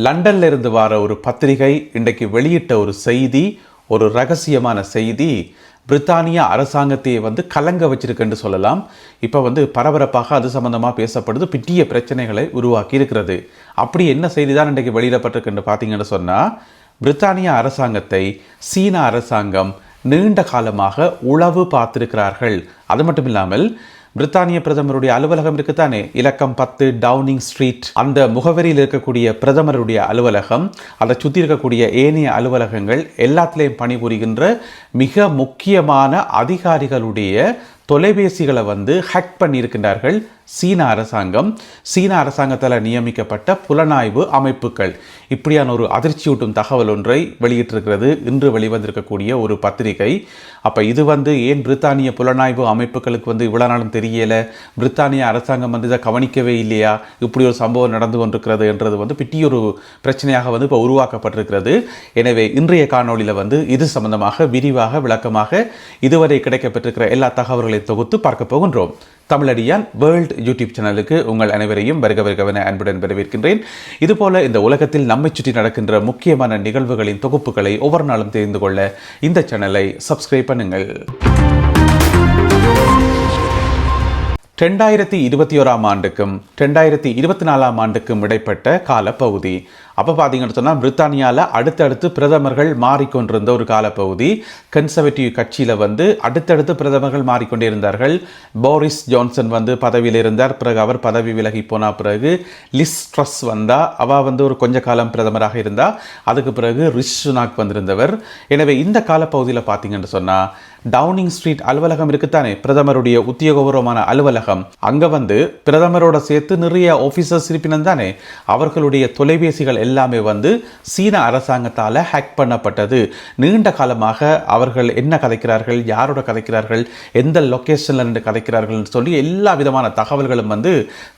லண்டன்ல இருந்து வர ஒரு பத்திரிகை இன்றைக்கு வெளியிட்ட ஒரு செய்தி, ஒரு ரகசியமான செய்தி பிரித்தானிய அரசாங்கத்தையே கலங்க வச்சிருக்குன்னு சொல்லலாம். இப்போ பரபரப்பாக அது சம்பந்தமாக பேசப்படுது, பிட்டிய பிரச்சனைகளை உருவாக்கி இருக்கிறது. அப்படி என்ன செய்தி தான் இன்றைக்கு வெளியிடப்பட்டிருக்குன்னு பார்த்தீங்கன்னு சொன்னால், பிரித்தானிய அரசாங்கத்தை சீன அரசாங்கம் நீண்ட காலமாக உளவு பார்த்திருக்கிறார்கள். அது மட்டும் இல்லாமல் பிரித்தானிய பிரதமருடைய அலுவலகம் இருக்குத்தானே, இலக்கம் 10 டவுனிங் ஸ்ட்ரீட், அந்த முகவரியில் இருக்கக்கூடிய பிரதமருடைய அலுவலகம், அதை சுற்றி இருக்கக்கூடிய ஏனைய அலுவலகங்கள் எல்லாத்திலையும் பணிபுரிகின்ற மிக முக்கியமான அதிகாரிகளுடைய தொலைபேசிகளை ஹேக் பண்ணியிருக்கின்றார்கள் சீன அரசாங்கம். சீன அரசாங்கத்தால் நியமிக்கப்பட்ட புலனாய்வு அமைப்புகள். இப்படியான ஒரு அதிர்ச்சியூட்டும் தகவல் ஒன்றை வெளியிட்டிருக்கிறது இன்று வெளிவந்திருக்கக்கூடிய ஒரு பத்திரிகை. அப்போ இது ஏன் பிரித்தானிய புலனாய்வு அமைப்புகளுக்கு இவ்வளோ நாளும் தெரியலை, பிரித்தானிய அரசாங்கம் இதை கவனிக்கவே இல்லையா, இப்படி ஒரு சம்பவம் நடந்து கொண்டிருக்கிறது என்றது பிட்டியொரு பிரச்சனையாக இப்போ உருவாக்கப்பட்டிருக்கிறது. எனவே இன்றைய காணொலியில் இது சம்பந்தமாக விரிவாக விளக்கமாக இதுவரை கிடைக்கப்பட்டிருக்கிற எல்லா தகவல்களையும் தொகுத்து பார்க்க போகின்றோம். தமிழடியான் வேர்ல்ட் யூடியூப் சேனலுக்கு உங்கள் அனைவரையும் வருகவென அன்புடன் வரவேற்கின்றேன். இதுபோல இந்த உலகத்தில் நம்மை சுற்றி நடக்கின்ற முக்கியமான நிகழ்வுகளின் தொகுப்புகளை ஒவ்வொரு நாளும் தெரிந்து கொள்ள இந்த சேனலை சப்ஸ்கிரைப் பண்ணுங்கள். 2021 ஆண்டுக்கும் 2024 ஆண்டுக்கும் இடைப்பட்ட காலப்பகுதி. அப்போ பார்த்தீங்கன்னு சொன்னால் பிரித்தானியாவில் அடுத்தடுத்து பிரதமர்கள் மாறிக்கொண்டிருந்த ஒரு காலப்பகுதி. கன்சர்வேட்டிவ் கட்சியில் அடுத்தடுத்து பிரதமர்கள் மாறிக்கொண்டே இருந்தார்கள். போரிஸ் ஜான்சன் பதவியில் இருந்தார். பிறகு அவர் பதவி விலகி போன பிறகு லிஸ் ட்ரஸ் வந்தா, அவள் ஒரு கொஞ்ச காலம் பிரதமராக இருந்தா. அதுக்கு பிறகு ரிஷி சுனாக் வந்திருந்தவர். எனவே இந்த காலப்பகுதியில் பார்த்தீங்கன்னு சொன்னால் டவுனிங் ஸ்ட்ரீட் அலுவலகம் இருக்குத்தானே, பிரதமருடைய உத்தியோகபூர்வமான அலுவலகம், அங்கே பிரதமரோட சேர்த்து நிறைய ஆஃபீஸர்ஸ் இருப்பினம் தானே, அவர்களுடைய தொலைபேசிகள் எல்லாமே சீன அரசாங்கத்தால் ஹேக் பண்ணப்பட்டது. நீண்ட காலமாக அவர்கள் என்ன கதைக்கிறார்கள், யாரோட கதைக்கிறார்கள், எந்த லொக்கேஷனில் நின்று கதைக்கிறார்கள் சொல்லி எல்லா விதமான தகவல்களும்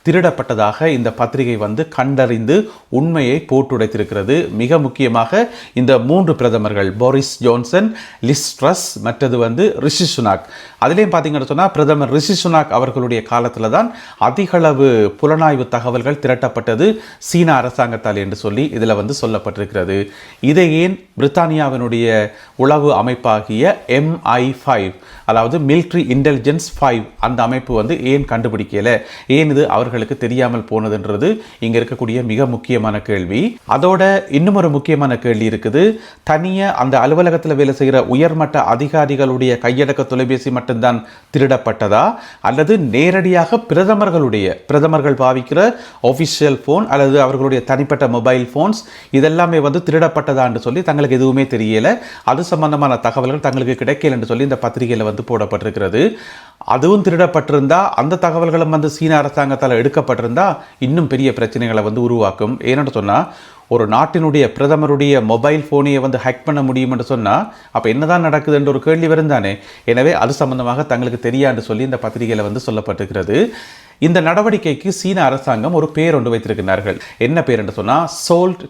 திருடப்பட்டதாக இந்த பத்திரிகை கண்டறிந்து உண்மையை போட்டுடைத்திருக்கிறது. மிக முக்கியமாக இந்த 3 பிரதமர்கள், போரிஸ் ஜான்சன், லிஸ் ட்ரஸ், மற்றது ரிஷி சுனாக். அதிலேயும் பார்த்தீங்கன்னு சொன்னால் பிரதமர் ரிஷி சுனாக் அவர்களுடைய காலத்தில் தான் அதிகளவு புலனாய்வு தகவல்கள் திரட்டப்பட்டது சீன அரசாங்கத்தால் என்று சொல்லி இதில் சொல்லப்பட்டிருக்கிறது. இதை ஏன் பிரித்தானியாவினுடைய உளவு அமைப்பாகிய MI5, அதாவது மிலிட்ரி இன்டெலிஜென்ஸ் 5, அந்த அமைப்பு ஏன் கண்டுபிடிக்கல, ஏன் இது அவர்களுக்கு தெரியாமல் போனதுன்றது இங்கே இருக்கக்கூடிய மிக முக்கியமான கேள்வி. அதோட இன்னும் ஒரு முக்கியமான கேள்வி இருக்குது. தனியாக அந்த அலுவலகத்தில் வேலை செய்கிற உயர்மட்ட அதிகாரிகளுடைய கையடக்க தொலைபேசி மட்டும்தான் திருடப்பட்டதா, அல்லது நேரடியாக பிரதமர்கள் பாவிக்கிற ஆஃபிஷியல் போன் அல்லது அவர்களுடைய தனிப்பட்ட மொபைல் போன்ஸ் இதெல்லாமே திருடப்பட்டதா என்று சொல்லி தங்களுக்கு எதுவுமே தெரியல. அது சம்பந்தமான தகவல்கள் தங்களுக்கு கிடைக்கல என்று சொல்லி இந்த பத்திரிகையில் போடப்பட்டிருக்கிறது. அதுவும் திருடப்பட்டிருந்தா, அந்த தகவல்களும் சீன அரசாங்கத்தால் எடுக்கப்பட்டிருந்தா இன்னும் பெரிய பிரச்சனைகளை உருவாக்கும். ஏன்னு சொன்னா, ஒரு நாட்டினுடைய பிரதமருடைய மொபைல் போனையை ஹேக் பண்ண முடியும் என்று சொன்னால் அப்போ என்னதான் நடக்குது என்ற ஒரு கேள்வி வரும் தானே. எனவே அது சம்பந்தமாக தங்களுக்கு தெரியாது சொல்லி இந்த பத்திரிகையில் சொல்லப்பட்டிருக்கிறது. இந்த நடவடிக்கைக்கு சீன அரசாங்கம் ஒரு பேர் ஒன்று வைத்திருக்கிறார்கள். என்ன பேர் என்று சொன்னால் சோல்ட்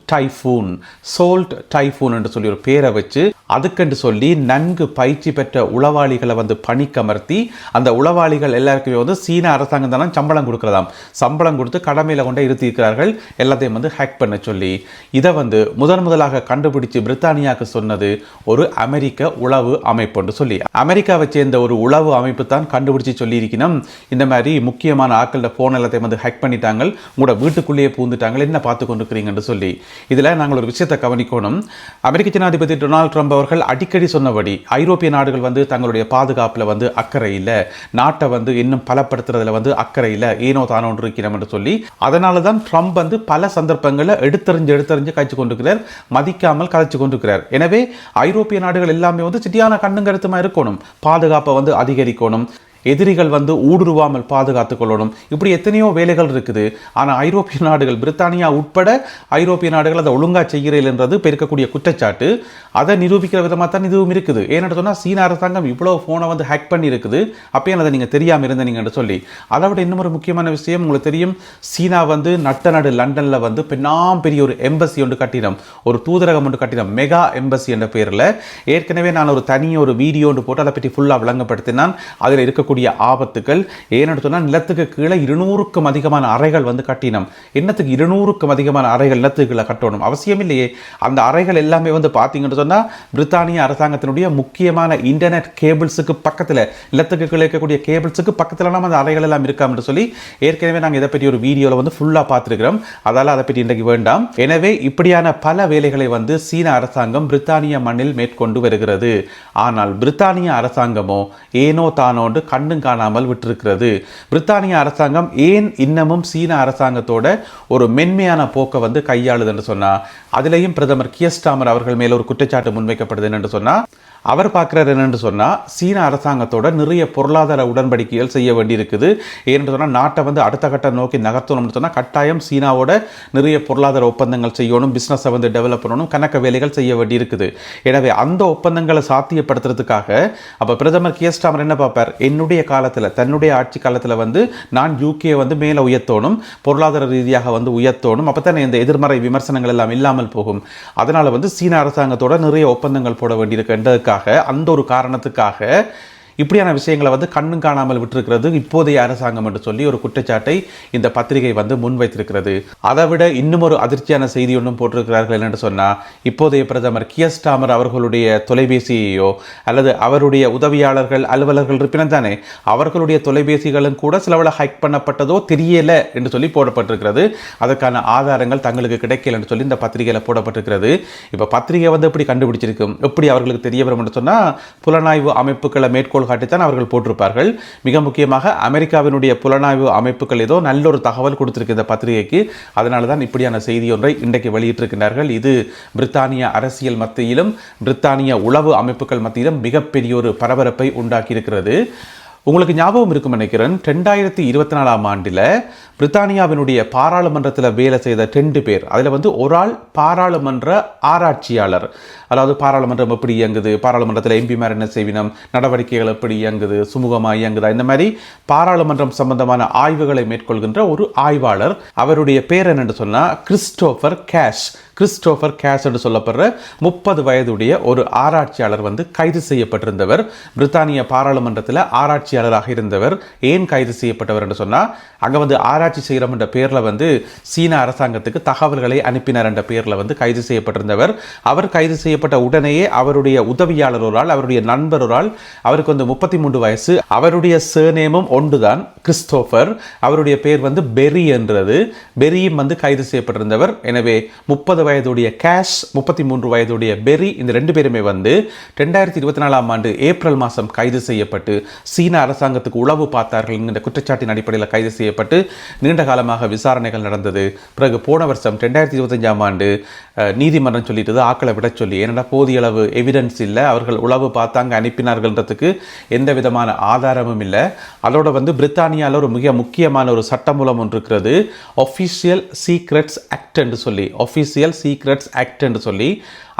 டைஃபூன் என்று சொல்லி ஒரு பேரை வச்சு அதுக்கென்று சொல்லி நன்கு பயிற்சி பெற்ற உளவாளிகளை பணிக்கமர்த்தி அந்த உளவாளிகள் எல்லாருக்குமே சீன அரசாங்கம் தானே சம்பளம் கொடுக்கிறதாம். சம்பளம் கொடுத்து கடமையில் கொண்டு இருத்திருக்கிறார்கள் எல்லாத்தையும் ஹேக் பண்ண சொல்லி. இதை முதலாக கண்டுபிடிச்சு பிரித்தானியாவுக்கு சொன்னது ஒரு அமெரிக்க உளவு அமைப்பு என்று சொல்லி. அமெரிக்காவை சேர்ந்த ஒரு உளவு அமைப்பு தான் கண்டுபிடிச்சு சொல்லியிருக்கணும், இந்த மாதிரி முக்கியமான ஆக்களோட போன் எல்லாத்தையும் ஹேக் பண்ணிட்டாங்க, உங்களோட வீட்டுக்குள்ளேயே பூந்துட்டாங்க, என்ன பார்த்து கொண்டிருக்கிறீங்கன்னு சொல்லி. இதில் நாங்கள் ஒரு விஷயத்தை கவனிக்கணும். அமெரிக்க ஜனாதிபதி டொனால்ட் ட்ரம்ப் அவர்கள் அடிக்கடி சொன்னபடி ஐரோப்பிய நாடுகள் தங்களுடைய பாதுகாப்பில் அக்கறை இல்லை, நாட்டை இன்னும் பலப்படுத்துறதுல அக்கறை இல்லை, ஏனோ தானோ இருக்கிறோம் என்று சொல்லி. அதனால தான் ட்ரம்ப் பல சந்தர்ப்பங்களில் எடுத்தறிஞ்சு காய்ச்சி கொண்டிருக்கிறார், மதிக்காமல் கலைச்சு கொண்டிருக்கிறார். எனவே ஐரோப்பிய நாடுகள் எல்லாமே சிட்டியான கண்ணும் கருத்துமா இருக்கணும், பாதுகாப்பை அதிகரிக்கணும், எதிரிகள் ஊடுருவாமல் பாதுகாத்துக் கொள்ளணும். இப்படி எத்தனையோ வேலைகள் இருக்குது. ஆனால் ஐரோப்பிய நாடுகள், பிரித்தானியா உட்பட ஐரோப்பிய நாடுகள் அதை ஒழுங்காக செய்கிறீர்கள் என்றது பெருக்கக்கூடிய குற்றச்சாட்டு. அதை நிரூபிக்கிற விதமாக தான் இதுவும் இருக்குது. ஏன்னு சொன்னால் சீன அரசாங்கம் இவ்வளோ ஃபோனை ஹேக் பண்ணி இருக்குது, அப்பயே அதை நீங்கள் தெரியாமல் இருந்தீங்கன்னு சொல்லி. அதை விட இன்னும் ஒரு முக்கியமான விஷயம் உங்களுக்கு தெரியும், சீனா நட்ட நாடு லண்டனில் பெண்ணாம் பெரிய ஒரு எம்பசி ஒன்று கட்டினோம், ஒரு தூதரகம் ஒன்று கட்டினோம், மெகா எம்பசி என்ற பேரில். ஏற்கனவே நான் ஒரு வீடியோ ஒன்று போட்டு அதை பற்றி ஃபுல்லாக விளங்கப்படுத்தினான். அதில் இருக்க இருக்கக்கூடிய ஆபத்துக்கள். ஏன்னு சொன்னால் நிலத்துக்கு கீழே 200க்கும் அதிகமான அறைகள் வந்து கட்டினோம். என்னத்துக்கு 200க்கும் அதிகமான அறைகள் நிலத்துக்கு கீழே கட்டணும்? அவசியம் இல்லையே. அந்த அறைகள் எல்லாமே வந்து பார்த்தீங்கன்னு சொன்னால் பிரித்தானிய அரசாங்கத்தினுடைய முக்கியமான இன்டர்நெட் கேபிள்ஸுக்கு பக்கத்தில், நிலத்துக்கு கீழே இருக்கக்கூடிய கேபிள்ஸுக்கு பக்கத்தில் நம்ம அந்த அறைகள் எல்லாம் இருக்காம் என்று சொல்லி ஏற்கனவே நாங்கள் இதை பற்றி ஒரு வீடியோவில் வந்து ஃபுல்லாக பார்த்துருக்கிறோம். அதால் அதை பற்றி இன்றைக்கு வேண்டாம். எனவே இப்படியான பல வேலைகளை வந்து சீன அரசாங்கம் பிரித்தானிய மண்ணில் மேற்கொண்டு வருகிறது. ஆனால் பிரித்தானிய அரசாங்கமோ ஏனோ தானோண்டு கண்ணும் காணாமல் விட்டிருக்கிறது. பிரித்தானிய அரசாங்கம் ஏன் இன்னமும் சீன அரசாங்கத்தோட ஒரு மென்மையான போக்கை வந்து கையாளுது என்று சொன்னா, அதிலேயும் பிரதமர் கியர் ஸ்டார்மர் அவர்கள் மேல ஒரு குற்றச்சாட்டு முன்வைக்கப்படுது என்று சொன்னா, அவர் பார்க்குறாரு என்னென்று சொன்னால் சீன அரசாங்கத்தோட நிறைய பொருளாதார உடன்படிக்கைகள் செய்ய வேண்டியிருக்குது. ஏன்னு சொன்னால் நாட்டை வந்து அடுத்த கட்ட நோக்கி நகர்த்தணும்னு சொன்னால் கட்டாயம் சீனாவோட நிறைய பொருளாதார ஒப்பந்தங்கள் செய்யணும், பிஸ்னஸை வந்து டெவலப் பண்ணணும், கணக்க வேலைகள் செய்ய வேண்டியிருக்குது. எனவே அந்த ஒப்பந்தங்களை சாத்தியப்படுத்துறதுக்காக அப்போ பிரதமர் கியர் ஸ்டார்மர் என்ன பார்ப்பார், என்னுடைய காலத்தில் தன்னுடைய ஆட்சி காலத்தில் வந்து நான் யூகே வந்து மேலே உயர்த்தணும், பொருளாதார ரீதியாக வந்து உயர்த்தணும், அப்போ தானே இந்த எதிர்மறை விமர்சனங்கள் எல்லாம் இல்லாமல் போகும். அதனால் வந்து சீன அரசாங்கத்தோட நிறைய ஒப்பந்தங்கள் போட வேண்டியிருக்கு. அந்த ஒரு காரணத்துக்காக இப்படியான விஷயங்களை வந்து கண்ணும் காணாமல் விட்டிருக்கிறது இப்போதைய அரசாங்கம் என்று சொல்லி ஒரு குற்றச்சாட்டை இந்த பத்திரிகை வந்து முன்வைத்திருக்கிறது. அதை விட இன்னும் ஒரு அதிர்ச்சியான செய்தி ஒன்றும் போட்டிருக்கிறார்கள் என்று சொன்னால், இப்போதைய பிரதமர் கியர் ஸ்டார்மர் அவர்களுடைய தொலைபேசியையோ அல்லது அவருடைய உதவியாளர்கள் அலுவலர்கள் இருப்பினும் தானே அவர்களுடைய தொலைபேசிகளும் கூட சிலவள ஹைக் பண்ணப்பட்டதோ தெரியல என்று சொல்லி போடப்பட்டிருக்கிறது. அதற்கான ஆதாரங்கள் தங்களுக்கு கிடைக்கல என்று சொல்லி இந்த பத்திரிகையில் போடப்பட்டிருக்கிறது. இப்போ பத்திரிகை வந்து எப்படி கண்டுபிடிச்சிருக்கும், எப்படி அவர்களுக்கு தெரிய வரும் என்று சொன்னால், புலனாய்வு அமைப்புகளை மேற்கோள் காட்டித்தான் அவர்கள் போட்டிருப்பார்கள். மிக முக்கியமாக அமெரிக்காவினுடைய புலனாய்வு அமைப்புகள் ஏதோ நல்ல ஒரு தகவல் கொடுத்திருக்கு இந்த பத்திரிகைக்கு. அதனால தான் இப்படியான செய்தி ஒன்றை இன்றைக்கு வெளியிட்டிருக்கிறார்கள். இது பிரித்தானிய அரசியல் மத்தியிலும் பிரித்தானிய உளவு அமைப்புகள் மத்தியிலும் மிகப்பெரிய ஒரு பரபரப்பை உண்டாக்கியிருக்கிறது. உங்களுக்கு ஞாபகம் இருக்கும் நினைக்கிறேன், 2024 ஆண்டில் பிரித்தானியாவினுடைய பாராளுமன்றத்தில் வேலை செய்த 2 பேர், அதில் வந்து ஒரு ஆள் பாராளுமன்ற ஆராய்ச்சியாளர். அதாவது பாராளுமன்றம் எப்படி இயங்குது, பாராளுமன்றத்தில் எம்பிமார் என்ன செய்வினம், நடவடிக்கைகள் எப்படி இயங்குது, சுமூகமாக இயங்குதா, இந்த மாதிரி பாராளுமன்றம் சம்பந்தமான ஆய்வுகளை மேற்கொள்கின்ற ஒரு ஆய்வாளர். அவருடைய பேர் என்னென்னு சொன்னால் கிறிஸ்டோபர் கேஷ் என்று சொல்லப்படுற 30 வயதுடைய ஒரு ஆராய்ச்சியாளர் வந்து கைது செய்யப்பட்டிருந்தவர். பிரித்தானிய பாராளுமன்றத்தில் ஆராய்ச்சியாளராக இருந்தவர். ஏன் கைது செய்யப்பட்டவர் என்று சொன்னால், அங்கே வந்து ஆராய்ச்சி செய்கிறோம் என்ற பேரில் வந்து சீன அரசாங்கத்துக்கு தகவல்களை அனுப்பினார் என்ற பேரில் வந்து கைது செய்யப்பட்டிருந்தவர். அவர் கைது செய்யப்பட்ட உடனேயே அவருடைய உதவியாளர் ஒரு ஆள், அவருடைய நண்பர் ஒரு ஆள், அவருக்கு வந்து 33 வயசு, அவருடைய சேர்நேமும் ஒன்றுதான், கிறிஸ்டோபர். அவருடைய பேர் வந்து பெரி என்றது. பெரியும் வந்து கைது செய்யப்பட்டிருந்தவர். எனவே 30 வயதுடைய கேஷ், 33 வயதுடைய பெரி, இந்த 2 பேருமே வந்து 2024 ஆண்டு ஏப்ரல் மாதம் கைது செய்யப்பட்டு சீன அரசாங்கத்துக்கு உளவு பார்த்தார்கள் என்கிற குற்றச்சாட்டின் அடிப்படையில் கைது செய்யப்பட்டு நீண்ட காலமாக விசாரணைகள் நடந்தது. பிறகு போன வருஷம் 2025 ஆண்டு நீதிமன்றம் சொல்லிட்டு ஆக்களை விட சொல்லி, ஏன்னா போதிய அளவு எவிடன்ஸ் இல்லை, அவர்கள் உளவு பார்த்தாங்க அனுப்பினார்கள்ன்றதுக்கு எந்த விதமான ஆதாரமும் இல்லை. அதோட வந்து பிரித்தானியாவில் ஒரு மிக முக்கியமான ஒரு சட்டமூலம் ஒன்று இருக்கிறது, ஒஃபிஷியல் சீக்ரெட்ஸ் ஆக்ட் என்று சொல்லி, ஒஃபிஷியல் சீக்ரெட்ஸ் ஆக்ட் என்று சொல்லி.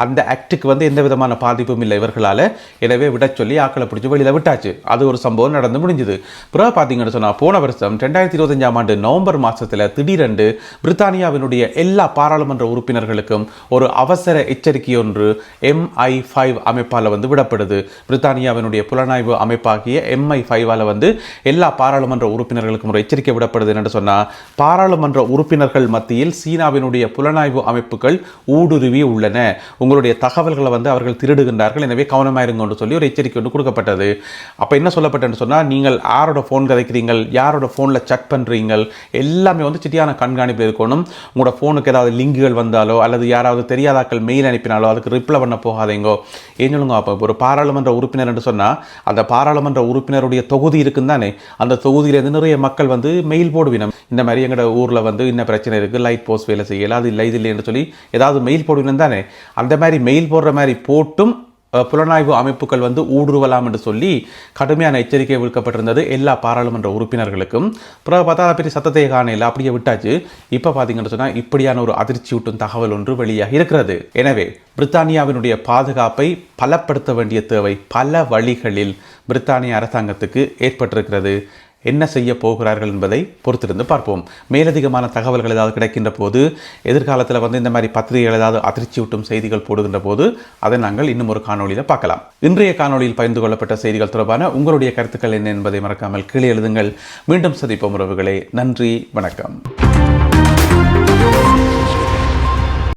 அந்த ஆக்டுக்கு வந்து எந்த விதமான பாதிப்பும் இல்லை இவர்களால். எனவே விட சொல்லி ஆக்களை பிடிச்சி வெளியில் விட்டாச்சு. அது ஒரு சம்பவம் நடந்து முடிஞ்சுது. பிறகு பார்த்தீங்கன்னு சொன்னால், போன வருஷம் 2025 ஆண்டு நவம்பர் மாதத்தில் திடீரென்று பிரித்தானியாவினுடைய எல்லா பாராளுமன்ற உறுப்பினர்களுக்கும் ஒரு அவசர எச்சரிக்கை ஒன்று MI5 அமைப்பால் வந்து விடப்படுது. பிரித்தானியாவினுடைய புலனாய்வு அமைப்பாகிய MI5ஆல் வந்து எல்லா பாராளுமன்ற உறுப்பினர்களுக்கும் ஒரு எச்சரிக்கை விடப்படுது என்று சொன்னால், பாராளுமன்ற உறுப்பினர்கள் மத்தியில் சீனாவினுடைய புலனாய்வு அமைப்புகள் ஊடுருவி உள்ளன, உங்களுடைய தகவல்களை வந்து அவர்கள் திருடுகின்றார்கள், எனவே கவனமாயிருங்க என்று சொல்லி ஒரு எச்சரிக்கை ஒன்று கொடுக்கப்பட்டது. அப்போ என்ன சொல்லப்பட்டேன்னு சொன்னால், நீங்கள் யாரோட ஃபோன் கதைக்கிறீங்கள், யாரோட ஃபோனில் செக் பண்ணுறீங்கள், எல்லாமே வந்து சிட்டியான கண்காணிப்பில் இருக்கணும். உங்களோட ஃபோனுக்கு ஏதாவது லிங்குகள் வந்தாலோ அல்லது யாராவது தெரியாதாக்கள் மெயில் அனுப்பினாலோ அதுக்கு ரிப்ளை பண்ண போகாதீங்கோ. ஏன் சொல்லுங்க, அப்போ ஒரு பாராளுமன்ற உறுப்பினர் என்று சொன்னால் அந்த பாராளுமன்ற உறுப்பினருடைய தொகுதி இருக்குன்னு தானே, அந்த தொகுதியிலேருந்து நிறைய மக்கள் வந்து மெயில் போடுவினம், இந்த மாதிரி எங்களோட ஊரில் வந்து இன்ன பிரச்சனை இருக்குது, லைட் போஸ்ட் வேலை செய்யலை, அது இல்லை இது இல்லை என்று சொல்லி ஏதாவது மெயில் போடுவினம் தானே. அந்த மாதிரி மெயில் போடுற மாதிரி போட்டும் புலனாய்வு அமைப்புகள் வந்து ஊடுருவலாம் என்று சொல்லி கடுமையான எச்சரிக்கை விடுக்கப்பட்டிருந்தது எல்லா பாராளுமன்ற உறுப்பினர்களுக்கும். பிறகு பார்த்தா அதை பற்றி சத்தத்தை காணையில் அப்படியே விட்டாச்சு. இப்போ பார்த்தீங்கன்னு சொன்னால் இப்படியான ஒரு அதிர்ச்சியூட்டும் தகவல் ஒன்று வெளியாக இருக்கிறது. எனவே பிரித்தானியாவினுடைய பாதுகாப்பை பலப்படுத்த வேண்டிய தேவை பல வழிகளில் பிரித்தானிய அரசாங்கத்துக்கு ஏற்பட்டிருக்கிறது. என்ன செய்ய போகிறார்கள் என்பதை பொறுத்திருந்து பார்ப்போம். மேலதிகமான தகவல்கள் ஏதாவது கிடைக்கின்ற போது, எதிர்காலத்தில் வந்து இந்த மாதிரி பத்திரிகைகள் ஏதாவது அதிர்ச்சியூட்டும் செய்திகள் போடுகின்ற போது அதை நாங்கள் இன்னும் ஒரு காணொலியில் பார்க்கலாம். இன்றைய காணொலியில் பகிர்ந்து கொள்ளப்பட்ட செய்திகள் தொடர்பான உங்களுடைய கருத்துக்கள் என்ன என்பதை மறக்காமல் கீழே எழுதுங்கள். மீண்டும் சந்திப்போம் உறவுகளே. நன்றி, வணக்கம்.